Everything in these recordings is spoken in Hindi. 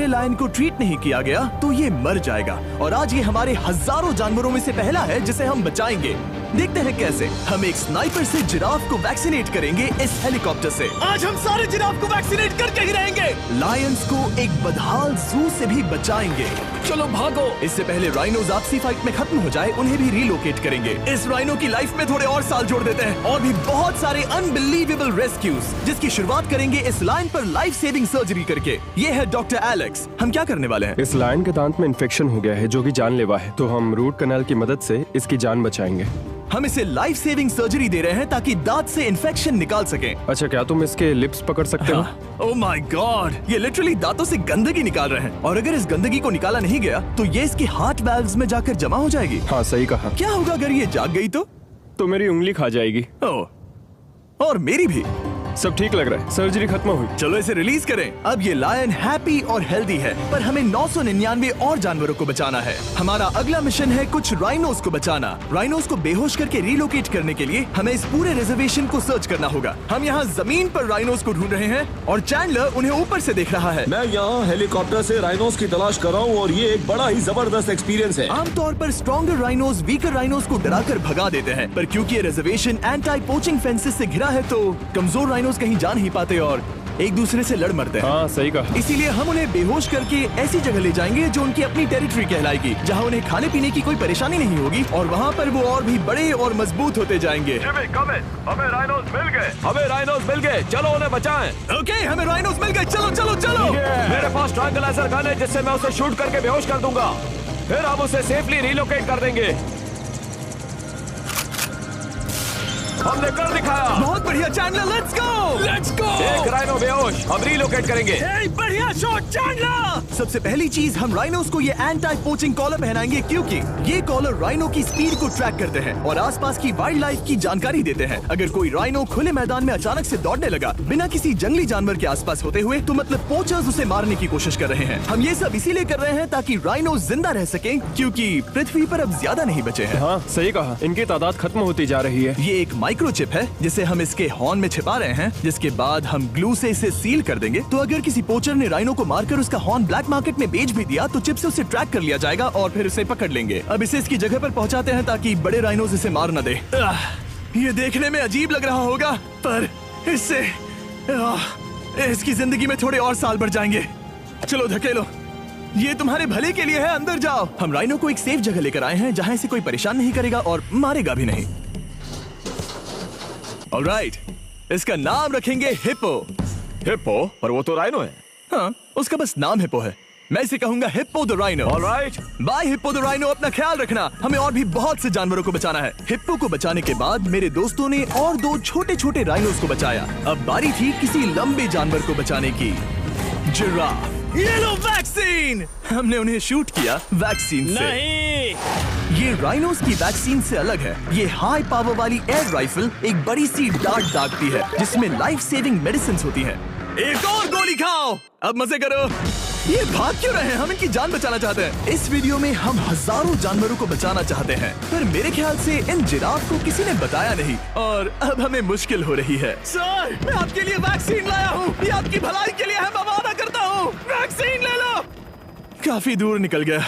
वाले लायन को ट्रीट नहीं किया गया तो ये मर जाएगा। और आज ये हमारे हजारों जानवरों में से पहला है जिसे हम बचाएंगे। देखते हैं कैसे। हम एक स्नाइपर से जिराफ को वैक्सीनेट करेंगे इस हेलीकॉप्टर से। आज हम सारे जिराफ को वैक्सीनेट करके ही रहेंगे। लायंस को एक बदहाल जू से भी बचाएंगे। चलो भागो। इससे पहले राइनोज आपसी फाइट में खत्म हो जाए, उन्हें भी रिलोकेट करेंगे। इस राइनो की लाइफ में थोड़े और साल जोड़ देते हैं और भी बहुत सारे अनबिलीवेबल रेस्क्यूज, जिसकी शुरुआत करेंगे इस लायन पर लाइफ सेविंग सर्जरी करके। ये है डॉक्टर एलेक्स। हम क्या करने वाले हैं? इस लायन के दांत में इन्फेक्शन हो गया है जो कि जानलेवा है, तो हम रूट कैनाल की मदद से इसकी जान बचाएंगे। हम इसे लाइफ सेविंग सर्जरी दे रहे हैं ताकि दांत से इन्फेक्शन निकाल सकें। अच्छा, क्या तुम इसके लिप्स पकड़ सकते हो? ओह माय गॉड, ये लिटरली दांतों से गंदगी निकाल रहे हैं। और अगर इस गंदगी को निकाला नहीं गया तो ये इसके हार्ट वाल्व्स में जाकर जमा हो जाएगी। हाँ, सही कहा। क्या होगा अगर ये जाग गई तो मेरी उंगली खा जाएगी। ओह, और मेरी भी। सब ठीक लग रहा है, सर्जरी खत्म हुई। चलो इसे रिलीज करें। अब ये लायन हैप्पी और हेल्दी है, पर हमें 999 और जानवरों को बचाना है। हमारा अगला मिशन है कुछ राइनोस को बचाना। राइनोस को बेहोश करके रिलोकेट करने के लिए हमें इस पूरे रिजर्वेशन को सर्च करना होगा। हम यहाँ जमीन पर राइनोस को ढूंढ रहे हैं और चैंडलर उन्हें ऊपर से देख रहा है। मैं यहाँ हेलीकॉप्टर से राइनोस की तलाश कर रहा हूँ और ये एक बड़ा ही जबरदस्त एक्सपीरियंस है। आमतौर पर स्ट्रॉन्गर राइनोस वीकर राइनोस को डराकर भगा देते हैं, पर क्योंकि ये रिजर्वेशन एंटी पोचिंग फेंसेस से घिरा है तो कमजोर राइनोस कहीं जा नहीं पाते और एक दूसरे से लड़ मरते हैं। हाँ, सही कहा। इसीलिए हम उन्हें बेहोश करके ऐसी जगह ले जाएंगे जो उनकी अपनी टेरिटरी कहलाएगी, जहाँ उन्हें खाने पीने की कोई परेशानी नहीं होगी और वहाँ पर वो और भी बड़े और मजबूत होते जाएंगे। हमें राइनोस मिल गए। हमें राइनोस मिल गए, चलो उन्हें बचाएं। ओके, हमें राइनोस मिल गए। चलो चलो चलो। मेरे पास ट्रैंगुलर गन है जिससे मैं उसे शूट करके बेहोश कर दूंगा, फिर हम उसे सेफली रिलोकेट कर देंगे। हमने कर दिखाया। बहुत बढ़िया Chandler, let's go. Let's go. एक राइनो बेहोश, हम रिलोकेट करेंगे। बढ़िया शॉट चैंडलर। सबसे पहली चीज, हम राइनोस को ये एंटी पोचिंग कॉलर पहनाएंगे क्योंकि ये कॉलर राइनो की स्पीड को ट्रैक करते हैं और आसपास की वाइल्ड लाइफ की जानकारी देते हैं। अगर कोई राइनो खुले मैदान में अचानक से दौड़ने लगा बिना किसी जंगली जानवर के आसपास होते हुए, तो मतलब पोचर्स उसे मारने की कोशिश कर रहे हैं। हम ये सब इसीलिए कर रहे हैं ताकि राइनो जिंदा रह सके, क्योंकि पृथ्वी पर अब ज्यादा नहीं बचे हैं। हाँ, सही कहा। इनकी तादाद खत्म होती जा रही है। ये एक माइक्रोचिप है जिसे हम इसके हॉर्न में छिपा रहे हैं, जिसके बाद हम ग्लू से इसे सील कर देंगे। तो अगर किसी पोचर ने राइनो को मारकर उसका हॉर्न ब्लैक मार्केट में बेच भी दिया तो चिप से उसे ट्रैक कर लिया जाएगा और फिर उसे पकड़ लेंगे। अब इसे इसकी जगह पर पहुंचाते हैं ताकि बड़े राइनोस इसे मार न दे। ये देखने में अजीब लग रहा होगा, पर इससे इसकी जिंदगी में थोड़े और साल बढ़ जाएंगे। चलो धकेलो, ये तुम्हारे भले के लिए है। अंदर जाओ। हम राइनो को एक सेफ जगह लेकर आए हैं जहाँ इसे कोई परेशान नहीं करेगा और मारेगा भी नहीं। ऑलराइट, इसका नाम रखेंगे हिप्पो। हिप्पो? पर वो तो राइनो है। हाँ, उसका बस नाम हिप्पो है। मैं इसे कहूंगा hippo the rhino. Alright, bye hippo the rhino. अपना ख्याल रखना, हमें और भी बहुत से जानवरों को बचाना है। हिप्पो को बचाने के बाद मेरे दोस्तों ने और 2 छोटे छोटे राइनोस को बचाया। अब बारी थी किसी लंबे जानवर को बचाने की। जिराफ। ये लो वैक्सीन। हमने उन्हें शूट किया वैक्सीन से। नहीं, ये राइनोस की वैक्सीन से अलग है। ये हाई पावर वाली एयर राइफल एक बड़ी सी डार्ट दागती है जिसमें लाइफ सेविंग मेडिसिन होती है। एक और गोली खाओ, अब मजे करो। ये भाग क्यों रहे हैं? हम इनकी जान बचाना चाहते हैं। इस वीडियो में हम हजारों जानवरों को बचाना चाहते हैं, पर मेरे ख्याल से इन जिराफ को किसी ने बताया नहीं और अब हमें मुश्किल हो रही है। सर, मैं आपके लिए वैक्सीन लाया हूँ। ये आपकी भलाई के लिए है, मैं वादा करता हूँ। वैक्सीन ले लो। काफी दूर निकल गया,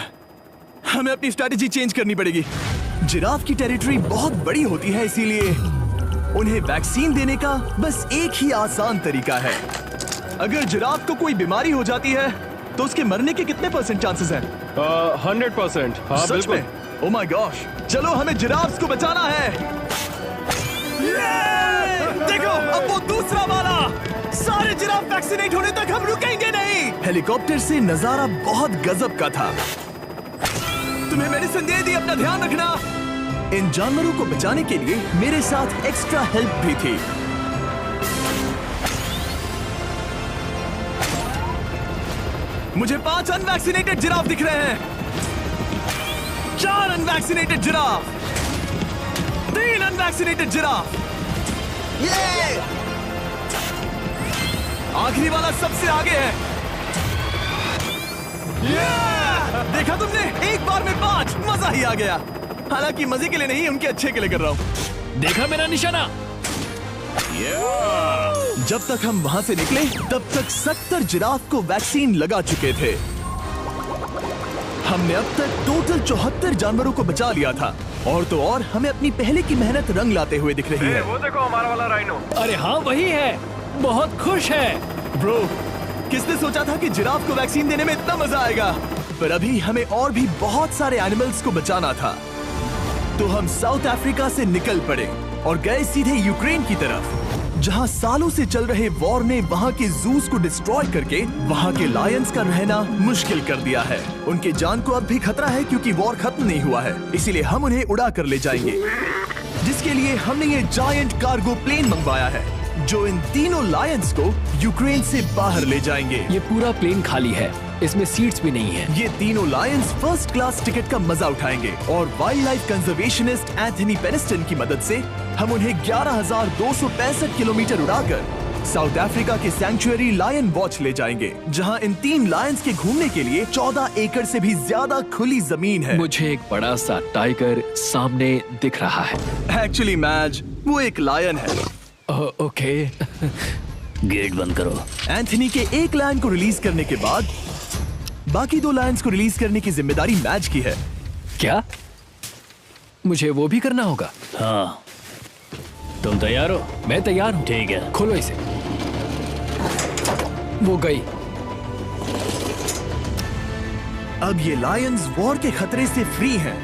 हमें अपनी स्ट्रैटेजी चेंज करनी पड़ेगी। जिराफ की टेरिटरी बहुत बड़ी होती है, इसीलिए उन्हें वैक्सीन देने का बस एक ही आसान तरीका है। अगर जिराफ को कोई बीमारी हो जाती है तो उसके मरने के कितने % चांसेस हैं? 100%। हाँ, सच बिल्कुल। में? ओह माय गॉश, चलो हमें जिराफ्स को बचाना है। देखो, अब वो दूसरा वाला। सारे जिराफ वैक्सीनेट होने तक हम रुकेंगे नहीं। हेलीकॉप्टर से नजारा बहुत गजब का था। तुम्हें मेडिसिन दे दी, अपना ध्यान रखना। इन जानवरों को बचाने के लिए मेरे साथ एक्स्ट्रा हेल्प भी थी। मुझे 5 अनवैक्सीनेटेड जिराफ दिख रहे हैं। 4 अनवैक्सीनेटेड जिराफ, 3 अनवैक्सीनेटेड जिराफ। आखिरी वाला सबसे आगे है। देखा तुमने, एक बार में 5। मजा ही आ गया। हालांकि मजे के लिए नहीं, उनके अच्छे के लिए कर रहा हूँ। देखा मेरा निशाना? जब तक हम वहाँ से निकले तब तक 70 जिराफ को वैक्सीन लगा चुके थे। हमने अब तक टोटल 74 जानवरों को बचा लिया था। और तो और हमें अपनी पहले की मेहनत रंग लाते हुए दिख रही है। वो देखो हमारा वाला राइनो। अरे हाँ वही है, बहुत खुश है। ब्रो, किसने सोचा था कि जिराफ को वैक्सीन देने में इतना मजा आएगा। पर अभी हमें और भी बहुत सारे एनिमल्स को बचाना था। तो हम साउथ अफ्रीका से निकल पड़े और गए सीधे यूक्रेन की तरफ, जहां सालों से चल रहे वॉर ने वहां के जूस को डिस्ट्रॉय करके वहां के लायंस का रहना मुश्किल कर दिया है। उनके जान को अब भी खतरा है क्योंकि वॉर खत्म नहीं हुआ है, इसीलिए हम उन्हें उड़ा कर ले जाएंगे। जिसके लिए हमने ये जायंट कार्गो प्लेन मंगवाया है जो इन तीनों लायंस को यूक्रेन से बाहर ले जाएंगे। ये पूरा प्लेन खाली है, इसमें सीट्स भी नहीं है। ये तीनों लायंस फर्स्ट क्लास टिकट का मजा उठाएंगे और वाइल्ड लाइफ कंजर्वेशनिस्ट एंथनी पेनिस्टन की मदद से हम उन्हें 11,265 किलोमीटर उड़ाकर साउथ अफ्रीका के सैंक्चुअरी लायन वॉच ले जाएंगे, जहां इन 3 लायंस के घूमने के लिए 14 एकड़ से भी ज्यादा खुली जमीन है। मुझे एक बड़ा सा टाइगर सामने दिख रहा है। एक्चुअली मैज, वो एक लायन है। ओके। गेट बंद करो। एंथनी के एक लायन को रिलीज करने के बाद बाकी 2 लायंस को रिलीज करने की जिम्मेदारी मैच की है। क्या मुझे वो भी करना होगा? हाँ, तुम तैयार हो? मैं तैयार हूँ। ठीक है। खोलो इसे। वो गई। अब ये लायंस वॉर के खतरे से फ्री हैं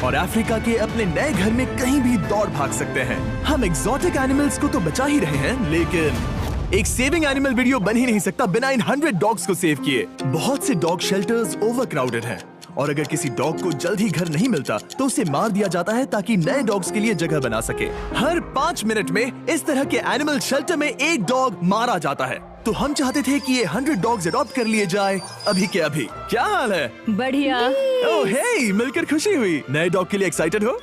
और अफ्रीका के अपने नए घर में कहीं भी दौड़ भाग सकते हैं। हम एक्सोटिक एनिमल्स को तो बचा ही रहे हैं, लेकिन एक सेविंग एनिमल वीडियो बन ही नहीं सकता बिना इन 100 डॉग्स को सेव किए। बहुत से डॉग शेल्टर्स ओवरक्राउडेड हैं और अगर किसी डॉग को जल्द ही घर नहीं मिलता तो उसे मार दिया जाता है ताकि नए डॉग्स के लिए जगह बना सके। हर 5 मिनट में इस तरह के एनिमल शेल्टर में एक डॉग मारा जाता है। तो हम चाहते थे कि ये 100 डॉग्स अडॉप्ट कर लिए जाए अभी के अभी। क्या हाल है? बढ़िया। ओह हे, मिलकर खुशी हुई। नए डॉग के लिए एक्साइटेड हो?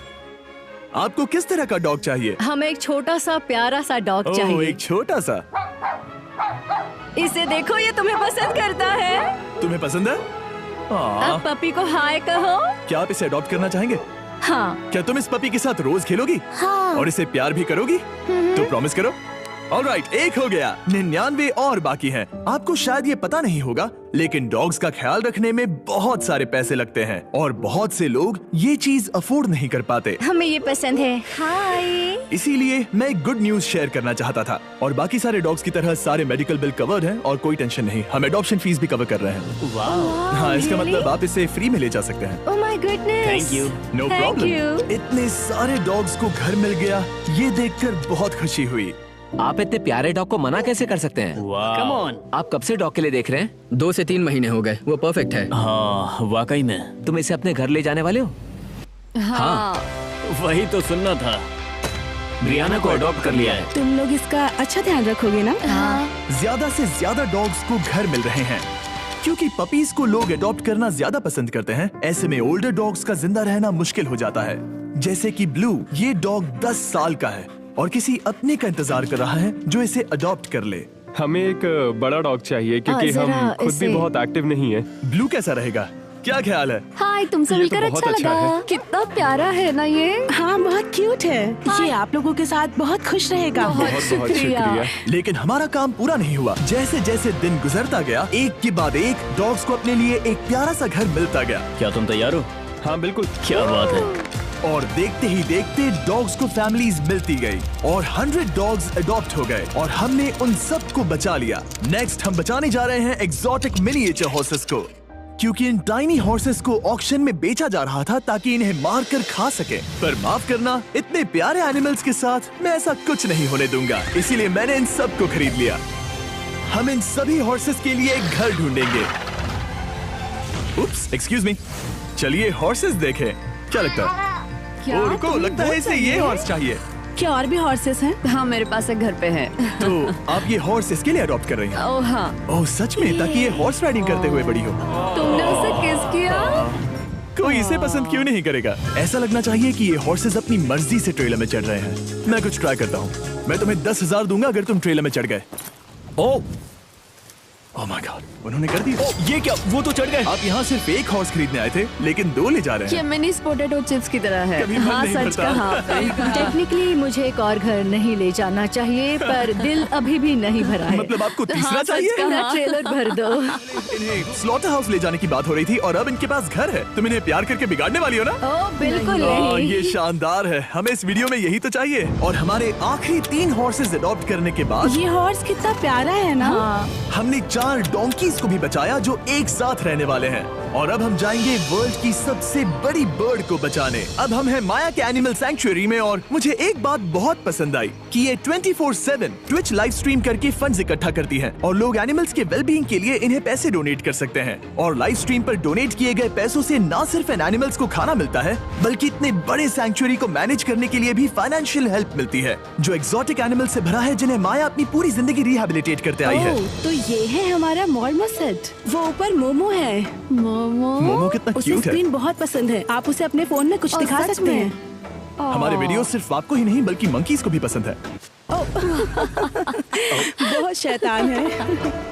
आपको किस तरह का डॉग चाहिए? हमें एक छोटा सा प्यारा सा डॉग ओह, चाहिए। एक छोटा सा। इसे देखो, ये तुम्हें पसंद करता है। तुम्हें पसंद है? अब पपी को हाय कहो। क्या आप इसे अडॉप्ट करना चाहेंगे? हाँ। क्या तुम इस पपी के साथ रोज खेलोगी? हाँ। और इसे प्यार भी करोगी? तो प्रॉमिस करो। ऑलराइट, एक हो गया। 99 और बाकी हैं। आपको शायद ये पता नहीं होगा, लेकिन डॉग्स का ख्याल रखने में बहुत सारे पैसे लगते हैं और बहुत से लोग ये चीज अफोर्ड नहीं कर पाते। हमें ये पसंद है। हाय। इसीलिए मैं एक गुड न्यूज शेयर करना चाहता था। और बाकी सारे डॉग्स की तरह सारे मेडिकल बिल कवर्ड हैं और कोई टेंशन नहीं। हम एडॉप्शन फीस भी कवर कर रहे हैं। हाँ, इसका मतलब आप इसे फ्री में ले जा सकते हैं। Oh my goodness. Thank you. No Thank problem. you. इतने सारे डॉग्स को घर मिल गया, ये देखकर बहुत खुशी हुई। आप इतने प्यारे डॉग को मना कैसे कर सकते हैं? Come on. आप कब से डॉग के लिए देख रहे हैं? 2 से 3 महीने हो गए। वो परफेक्ट है। हाँ, वाकई में। तुम इसे अपने घर ले जाने वाले हो? हाँ। वही तो सुनना था। ब्रियाना को अडॉप्ट कर लिया है। तुम लोग इसका अच्छा ध्यान रखोगे ना? हाँ। ज्यादा से ज्यादा डॉग्स को घर मिल रहे हैं क्योंकि पपीज को लोग अडॉप्ट करना ज्यादा पसंद करते हैं। ऐसे में ओल्डर डॉग्स का जिंदा रहना मुश्किल हो जाता है। जैसे कि ब्लू, ये डॉग 10 साल का है और किसी अपने का इंतजार कर रहा है जो इसे अडॉप्ट कर ले। हमें एक बड़ा डॉग चाहिए क्योंकि जरा हम खुद भी इसे- बहुत एक्टिव नहीं है। ब्लू कैसा रहेगा? क्या ख्याल है? हाय, तुमसे ये तो मिलकर बहुत अच्छा अच्छा लगा। है। कितना प्यारा है ना ये। हाँ, बहुत क्यूट है। ये आप लोगों के साथ बहुत खुश रहेगा। बहुत बहुत शुक्रिया। लेकिन हमारा काम पूरा नहीं हुआ। जैसे जैसे दिन गुजरता गया, एक के बाद एक डॉग्स को अपने लिए एक प्यारा सा घर मिलता गया। क्या तुम तैयार हो? हाँ बिल्कुल। क्या बात है। और देखते ही देखते डॉग्स को फैमिलीज मिलती गई और 100 डॉग्स अडॉप्ट हो गए और हमने उन सब को बचा लिया। नेक्स्ट हम बचाने जा रहे हैं एक्सोटिक मिनिएचर हॉर्सेस को, क्योंकि इन टाइनी हॉर्सेस को ऑक्शन में बेचा जा रहा था ताकि इन्हें मार कर खा सके। पर माफ करना, इतने प्यारे एनिमल्स के साथ मैं ऐसा कुछ नहीं होने दूंगा। इसीलिए मैंने इन सब को खरीद लिया। हम इन सभी हॉर्सेस के लिए एक घर ढूंढेंगे। उप्स, एक्सक्यूज मी। चलिए हॉर्सेस देखें। क्या लगता है? क्या? ओ, रुको, तुम्हें लगता है वो इसे ये चाहिए? हॉर्स चाहिए। क्या और भी हॉर्सेस हैं? हाँ, मेरे पास एक घर पे है। तो आप ये हॉर्स इसके लिए अडॉप्ट कर रही हैं? ओह हाँ। ओह सच में? ताकि ये हॉर्स राइडिंग करते हुए बड़ी हो। तुमने उसे किस किया? कोई इसे पसंद क्यों नहीं करेगा? ऐसा लगना चाहिए कि ये हॉर्सेस अपनी मर्जी से ट्रेलर में चढ़ रहे हैं। मैं कुछ ट्राई करता हूँ। मैं तुम्हें 10,000 दूंगा अगर तुम ट्रेलर में चढ़ गए। ओ, ओह माय गॉड, उन्होंने कर दिया। ये क्या, वो तो चढ़ गए। आप यहाँ सिर्फ एक हॉर्स खरीदने आए थे, लेकिन 2 ले जा रहे ये हैं। मिनी पोटैटो चिप्स की तरह है। कभी मन हाँ, नहीं सच भरता। कहा। टेक्निकली मुझे एक और घर नहीं ले जाना चाहिए, पर दिल अभी भी नहीं भरा है। मतलब आपको तीसरा हाँ, सच चाहिए? कहा, ट्रेलर भर दो। इन्हें स्लॉटर हाउस ले जाने की बात हो रही थी और अब इनके पास घर है। तुम इन्हें प्यार करके बिगाड़ने वाली हो ना? ओह बिल्कुल ओह, नहीं। ये शानदार है। हमें इस वीडियो में यही तो चाहिए। और हमारे आखिरी 3 हॉर्सेज अडॉप्ट करने के बाद ये हॉर्स कितना प्यारा है ना। हाँ, हमने 4 डोंकीज को भी बचाया जो एक साथ रहने वाले हैं। और अब हम जाएंगे वर्ल्ड की सबसे बड़ी बर्ड को बचाने। अब हम हैं माया के एनिमल सैंक्चुअरी में और मुझे एक बात बहुत पसंद आई कि ये 24/7 ट्विच लाइव स्ट्रीम करके फंड्स इकट्ठा करती है और लोग एनिमल्स के वेलबींग के लिए इन्हें पैसे डोनेट कर सकते हैं। और लाइव स्ट्रीम पर डोनेट किए गए पैसों से न सिर्फ इन एनिमल्स को खाना मिलता है, बल्कि इतने बड़े सैंक्चुअरी को मैनेज करने के लिए भी फाइनेंशियल हेल्प मिलती है, जो एक्सोटिक एनिमल से भरा है जिन्हें माया अपनी पूरी जिंदगी रिहैबिलिटेट करते आई है। ओह, तो ये है हमारा मॉर्मोसेट। वो ऊपर मोमो है। मोमो कितना उसे क्यूट है। स्क्रीन बहुत पसंद है। आप उसे अपने फोन में कुछ ओह, दिखा सच सकते में? हैं। हमारे वीडियो सिर्फ आपको ही नहीं बल्कि मंकीज को भी पसंद है। बहुत शैतान है।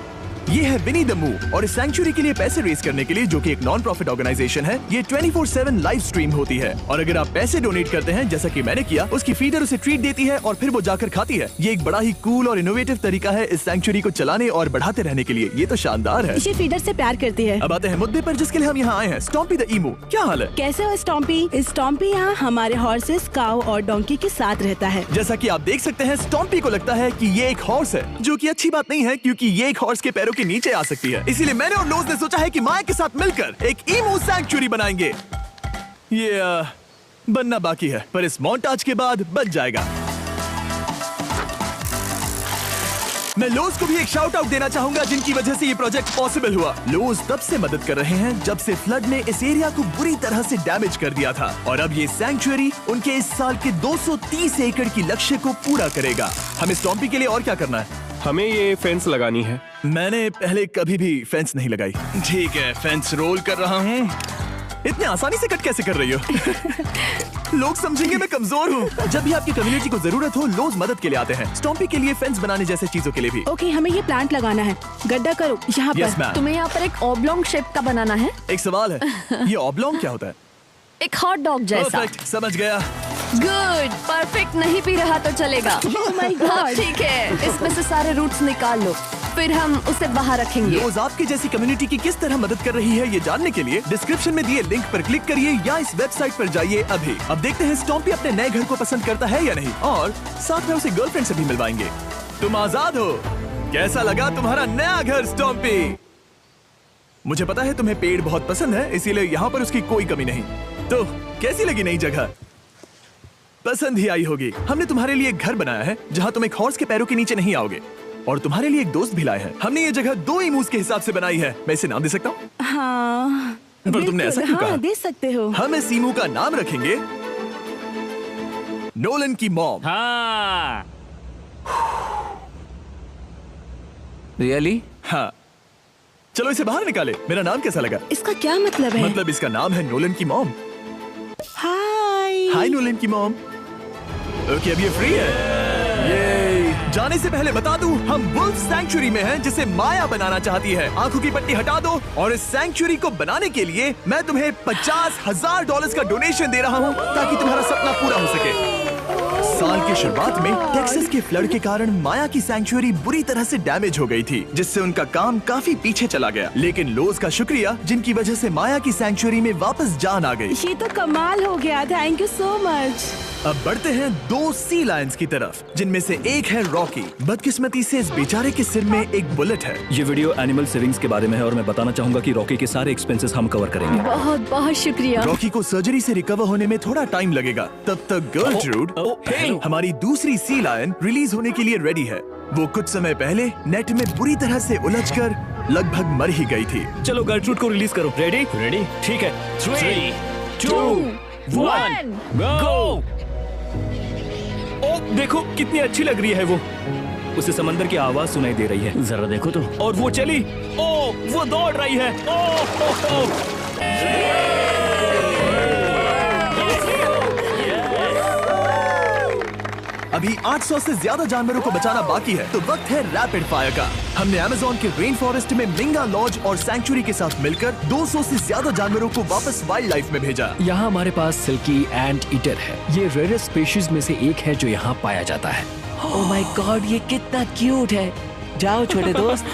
ये है विनी द मू और इस सैंक्चुअरी के लिए पैसे रेज करने के लिए, जो कि एक नॉन प्रॉफिट ऑर्गेनाइजेशन है, ये 24/7 लाइव स्ट्रीम होती है। और अगर आप पैसे डोनेट करते हैं, जैसा कि मैंने किया, उसकी फीडर उसे ट्रीट देती है और फिर वो जाकर खाती है। ये एक बड़ा ही कूल और इनोवेटिव तरीका है इस सैंक्चुअरी को चलाने और बढ़ाते रहने के लिए। ये तो शानदार है। ये फीडर से प्यार करती है। अब आते हैं मुद्दे पर जिसके लिए हम यहाँ आए हैं, स्टॉम्पी द ईमू। क्या हाल है? कैसे हो स्टॉम्पी? स्टॉम्पी यहाँ हमारे हॉर्सेस, काऊ और डोंकी के साथ रहता है। जैसा कि आप देख सकते हैं, स्टॉम्पी को लगता है कि ये एक हॉर्स है, जो कि अच्छी बात नहीं है क्योंकि ये एक हॉर्स के पैरों के नीचे आ सकती है। इसीलिए मैंने और लोज ने सोचा है कि माया के साथ मिलकर एक ईमू सैंक्चुअरी बनाएंगे। ये बनना बाकी है, पर इस मोंटाज के बाद बन जाएगा। मैं लोज को भी एक शाउट आउट देना चाहूंगा, जिनकी वजह से ये प्रोजेक्ट पॉसिबल हुआ। लोज तब से मदद कर रहे हैं जब से फ्लड ने इस एरिया को बुरी तरह से डैमेज कर दिया था, और अब ये सैंक्चुअरी उनके इस साल के 230 एकड़ की लक्ष्य को पूरा करेगा। हमें स्टॉम्पी के लिए और क्या करना है? हमें ये फेंस लगानी है। मैंने पहले कभी भी फेंस नहीं लगाई। ठीक है, फेंस रोल कर रहा हूँ। इतने आसानी से कट कैसे कर रही हो? लोग समझेंगे मैं कमजोर हूँ। जब भी आपकी कम्युनिटी को जरूरत हो, लोग मदद के लिए आते हैं। स्टॉम्पी के लिए फेंस बनाने जैसे चीजों के लिए भी। ओके, हमें ये प्लांट लगाना है। गड्ढा करो यहाँ यस पर। मैम। तुम्हें यहाँ पर एक ऑब्लोंग शेप का बनाना है, एक सवाल है, ये ऑब्लोंग क्या होता है? एक हॉट डॉग जैसा। परफेक्ट, समझ गया। गुड, परफेक्ट नहीं पी रहा तो चलेगा। Oh my God. हाँ, ठीक है, इसमें से सारे रूट्स निकाल लो, फिर हम उसे बाहर रखेंगे। लोज आपकी जैसी कम्युनिटी की किस तरह मदद कर रही है, ये जानने के लिए डिस्क्रिप्शन में दिए लिंक पर क्लिक करिए या इस वेबसाइट पर जाइए अभी। अब देखते हैं स्टॉम्पी अपने नए घर को पसंद करता है या नहीं, और साथ में उसे गर्लफ्रेंड से भी मिलवाएंगे। तुम आजाद हो। कैसा लगा तुम्हारा नया घर स्टॉम्पी? मुझे पता है तुम्हें पेड़ बहुत पसंद है, इसीलिए यहाँ पर उसकी कोई कमी नहीं। तो कैसी लगी नई जगह? पसंद ही आई होगी। हमने तुम्हारे लिए एक घर बनाया है जहाँ तुम एक हॉर्स के पैरों के नीचे नहीं आओगे, और तुम्हारे लिए एक दोस्त भी लाए हैं। हमने ये जगह 2 ईमूस के हिसाब से बनाई है। मैं इसे नाम दे सकता हूँ? हाँ, पर तुमने ऐसा क्यों कहा? हाँ, दे सकते हो। हम इस ईमू का नाम रखेंगे नोलन की मॉम। हाँ। रियली? हाँ, चलो इसे बाहर निकाले। मेरा नाम कैसा लगा? इसका क्या मतलब है? मतलब इसका नाम है नोलन की मॉम। हाय। हाय नोलन की मॉम। ओके, अब ये फ्री है। ये जाने से पहले बता दूं, हम वुल्फ सैंक्चुअरी में हैं, जिसे माया बनाना चाहती है। आंखों की पट्टी हटा दो, और इस सैंक्चुअरी को बनाने के लिए मैं तुम्हें $50,000 का डोनेशन दे रहा हूं, ताकि तुम्हारा सपना पूरा हो सके। साल की शुरुआत में टेक्सास के फ्लड के कारण माया की सैंक्चुअरी बुरी तरह से डैमेज हो गई थी, जिससे उनका काम काफी पीछे चला गया। लेकिन लोज का शुक्रिया, जिनकी वजह से माया की सैंक्चुअरी में वापस जान आ गई। ये तो कमाल हो गया। Thank you so much. अब बढ़ते हैं 2 सी लायंस की तरफ, जिनमें से एक है रॉकी। बदकिस्मती से इस बेचारे के सिर में एक बुलेट है। ये वीडियो एनिमल सेविंग्स के बारे में है और मैं बताना चाहूंगा कि रॉकी के सारे एक्सपेंसेस हम कवर करेंगे। बहुत बहुत शुक्रिया। रॉकी को सर्जरी से रिकवर होने में थोड़ा टाइम लगेगा। तब तक गर्लट्रूड, हमारी दूसरी सी लायन, रिलीज होने के लिए रेडी है। वो कुछ समय पहले नेट में बुरी तरह से उलझकर लगभग मर ही गई थी। चलो गर्लट्रूड को रिलीज करो। रेडी? रेडी? ठीक है। 3, 2, 1, गो! ओ, देखो कितनी अच्छी लग रही है वो। उसे समंदर की आवाज सुनाई दे रही है। जरा देखो तो। और वो चली। ओ, वो दौड़ रही है। ओ, अभी 800 से ज्यादा जानवरों को बचाना बाकी है, तो वक्त है रैपिड फायर का। हमने अमेज़न के रेन फॉरेस्ट में मिंगा लॉज और सैंक्चुरी के साथ मिलकर 200 से ज्यादा जानवरों को वापस वाइल्ड लाइफ में भेजा। यहाँ हमारे पास सिल्की एंट ईटर है। ये रेयरेस्ट स्पीशीज में से एक है जो यहाँ पाया जाता है। ओह माय गॉड, ये कितना क्यूट है। जाओ छोटे दोस्त।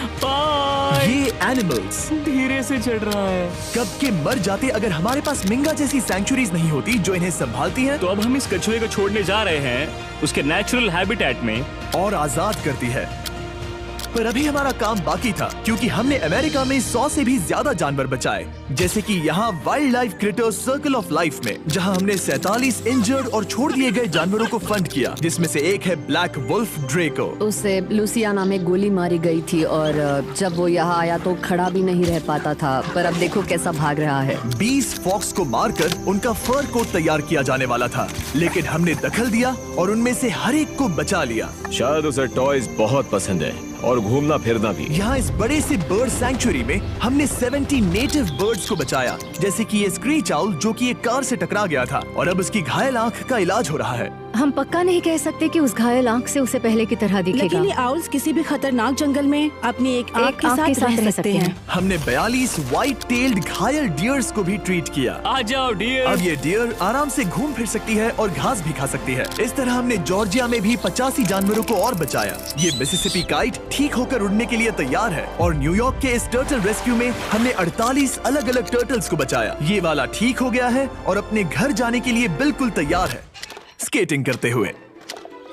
ये एनिमल्स धीरे से चढ़ रहा है। कब के मर जाते अगर हमारे पास मिंगा जैसी सैंक्चुरीज नहीं होती जो इन्हें संभालती हैं तो अब हम इस कछुए को छोड़ने जा रहे हैं उसके नेचुरल हैबिटेट में और आजाद करती है। पर अभी हमारा काम बाकी था, क्योंकि हमने अमेरिका में 100 से भी ज्यादा जानवर बचाए, जैसे कि यहाँ wild life critters circle of life में, जहाँ हमने 47 इंजर्ड और छोड़ दिए गए जानवरों को फंड किया, जिसमें से एक है ब्लैक वुल्फ ड्रेको। उसे लुसियाना में गोली मारी गई थी और जब वो यहाँ आया तो खड़ा भी नहीं रह पाता था, पर अब देखो कैसा भाग रहा है। 20 फॉक्स को मारकर उनका फर कोट तैयार किया जाने वाला था, लेकिन हमने दखल दिया और उनमें से हर एक को बचा लिया। शायद उसे टॉयज बहुत पसंद है और घूमना फिरना भी। यहाँ इस बड़े से बर्ड सैंक्चुरी में हमने 70 नेटिव बर्ड्स को बचाया, जैसे कि ये स्क्रीच आउल जो कि एक कार से टकरा गया था और अब उसकी घायल आंख का इलाज हो रहा है। हम पक्का नहीं कह सकते कि उस घायल आंख से उसे पहले की तरह दिखेगा। लेकिन ये आउल्स किसी भी खतरनाक जंगल में अपनी एक आंख के साथ रह सकते हैं। हमने 42 व्हाइट टेल्ड घायल डियर्स को भी ट्रीट किया। आ जाओ डियर। अब ये डियर आराम से घूम फिर सकती है और घास भी खा सकती है। इस तरह हमने जॉर्जिया में भी 85 जानवरों को और बचाया। ये मिसिसिपी काइट ठीक होकर उड़ने के लिए तैयार है और न्यूयॉर्क के इस टर्टल रेस्क्यू में हमने 48 अलग अलग टर्टल्स को बचाया। ये वाला ठीक हो गया है और अपने घर जाने के लिए बिल्कुल तैयार है स्केटिंग करते हुए।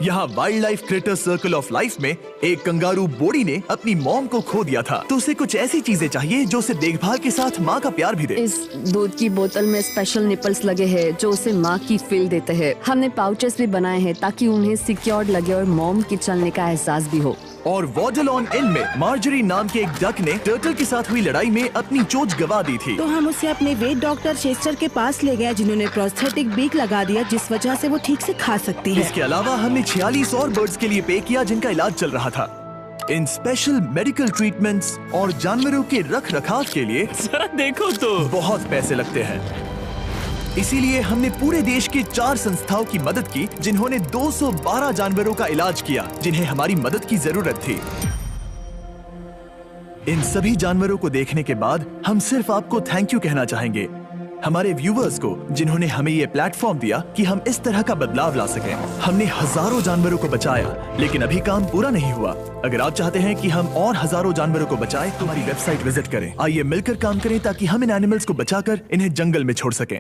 यहाँ wild life critter circle of life में एक कंगारू बोडी ने अपनी मॉम को खो दिया था, तो उसे कुछ ऐसी चीजें चाहिए जो उसे देखभाल के साथ माँ का प्यार भी दे। इस दूध की बोतल में स्पेशल निपल्स लगे हैं जो उसे माँ की फील देते हैं। हमने पाउचेस भी बनाए हैं ताकि उन्हें सिक्योर्ड लगे और मॉम के चलने का एहसास भी हो। और वॉडलॉन इन में मार्जरी नाम के एक डक ने टर्टल के साथ हुई लड़ाई में अपनी चोंच गवा दी थी, तो हम उसे अपने वेट डॉक्टर चेस्टर के पास ले गए, जिन्होंने प्रोस्थेटिक बीक लगा दिया जिस वजह से वो ठीक से खा सकती है। इसके अलावा हमने 46 और बर्ड्स के लिए पे किया जिनका इलाज चल रहा था। इन स्पेशल मेडिकल ट्रीटमेंट्स और जानवरों के रख रखाव के लिए जरा देखो तो बहुत पैसे लगते हैं। इसीलिए हमने पूरे देश के 4 संस्थाओं की मदद की जिन्होंने 212 जानवरों का इलाज किया जिन्हें हमारी मदद की जरूरत थी। इन सभी जानवरों को देखने के बाद हम सिर्फ आपको थैंक यू कहना चाहेंगे, हमारे व्यूवर्स को जिन्होंने हमें ये प्लेटफॉर्म दिया कि हम इस तरह का बदलाव ला सकें। हमने हजारों जानवरों को बचाया, लेकिन अभी काम पूरा नहीं हुआ। अगर आप चाहते हैं कि हम और हजारों जानवरों को बचाएं, तो हमारी वेबसाइट विजिट करें। आइए मिलकर काम करें ताकि हम इन एनिमल्स को बचाकर इन्हें जंगल में छोड़ सकें।